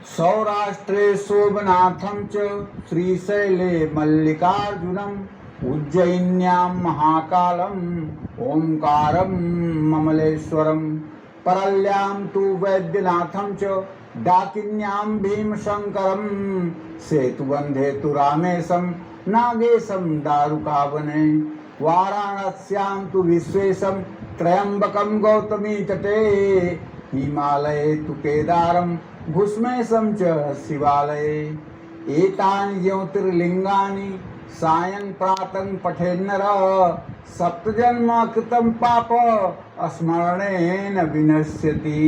सौराष्ट्रे शोभनाथं च श्रीशैले मल्लिकार्जुनम् उज्जयिन्यां महाकालम् ओंकारं ममलेश्वरम् परल्यां तु वैद्यनाथं च डाकिन्यां भीमशंकरम् सेतुबन्धे तु रामेशं नागेशं दारुकावने वाराणस्यां तु विश्वेशं त्र्यंबकं गौतमी तटे हिमालये तु केदारं भुस्मेशं च शिवालये एतानि ज्योतिर्लिंगानि सायं प्रातः पठेन्नर सप्तजन्म कृतं पाप स्मरणेन विनश्यति।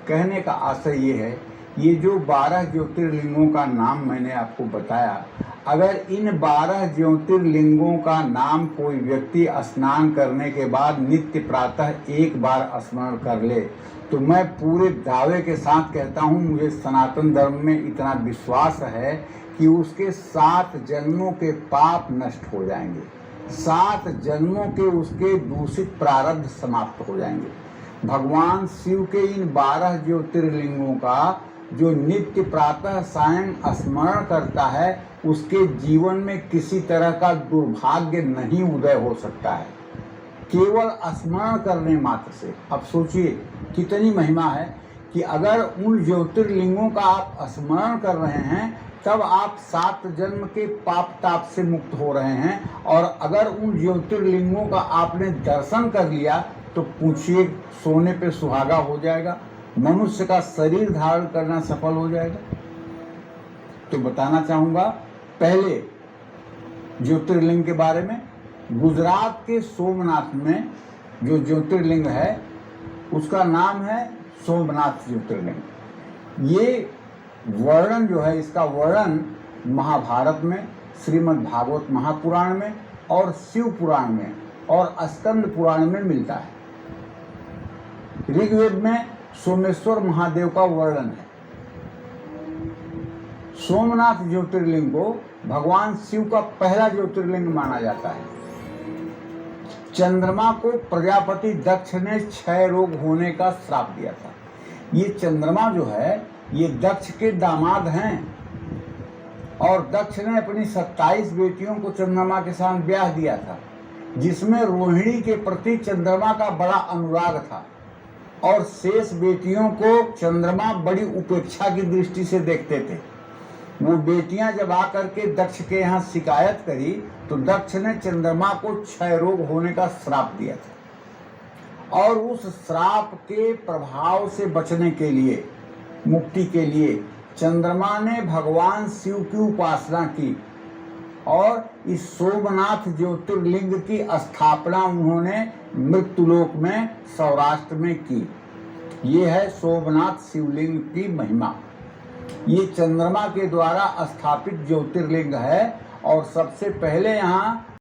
कहने का आशय ये है, ये जो 12 ज्योतिर्लिंगों का नाम मैंने आपको बताया, अगर इन 12 ज्योतिर्लिंगों का नाम कोई व्यक्ति स्नान करने के बाद नित्य प्रातः एक बार स्मरण कर ले, तो मैं पूरे दावे के साथ कहता हूँ, मुझे सनातन धर्म में इतना विश्वास है कि उसके 7 जन्मों के पाप नष्ट हो जाएंगे, 7 जन्मों के उसके दूषित प्रारब्ध समाप्त हो जाएंगे। भगवान शिव के इन 12 ज्योतिर्लिंगों का जो नित्य प्रातः सायं स्मरण करता है, उसके जीवन में किसी तरह का दुर्भाग्य नहीं उदय हो सकता है, केवल स्मरण करने मात्र से। अब सोचिए कितनी महिमा है कि अगर उन ज्योतिर्लिंगों का आप स्मरण कर रहे हैं, तब आप 7 जन्म के पाप ताप से मुक्त हो रहे हैं। और अगर उन ज्योतिर्लिंगों का आपने दर्शन कर लिया, तो पूछिए, सोने पे सुहागा हो जाएगा, मनुष्य का शरीर धारण करना सफल हो जाएगा। तो बताना चाहूँगा पहले ज्योतिर्लिंग के बारे में। गुजरात के सोमनाथ में जो ज्योतिर्लिंग है, उसका नाम है सोमनाथ ज्योतिर्लिंग। ये वर्णन जो है, इसका वर्णन महाभारत में, श्रीमद् भागवत महापुराण में और शिव पुराण में और स्कंद पुराण में मिलता है। ऋग्वेद में सोमेश्वर महादेव का वर्णन है। सोमनाथ ज्योतिर्लिंग को भगवान शिव का पहला ज्योतिर्लिंग माना जाता है। चंद्रमा को प्रजापति दक्ष ने क्षय रोग होने का श्राप दिया था। ये चंद्रमा जो है, ये दक्ष के दामाद हैं, और दक्ष ने अपनी 27 बेटियों को चंद्रमा के साथ ब्याह दिया था, जिसमें रोहिणी के प्रति चंद्रमा का बड़ा अनुराग था, और शेष बेटियों को चंद्रमा बड़ी उपेक्षा की दृष्टि से देखते थे। वो बेटियां जब आकर के दक्ष के यहाँ शिकायत करी, तो दक्ष ने चंद्रमा को क्षय रोग होने का श्राप दिया था, और उस श्राप के प्रभाव से बचने के लिए, मुक्ति के लिए, चंद्रमा ने भगवान शिव की उपासना की, और इस सोमनाथ ज्योतिर्लिंग की स्थापना उन्होंने मृत्युलोक में सौराष्ट्र में की। ये है सोमनाथ शिवलिंग की महिमा। ये चंद्रमा के द्वारा स्थापित ज्योतिर्लिंग है, और सबसे पहले यहाँ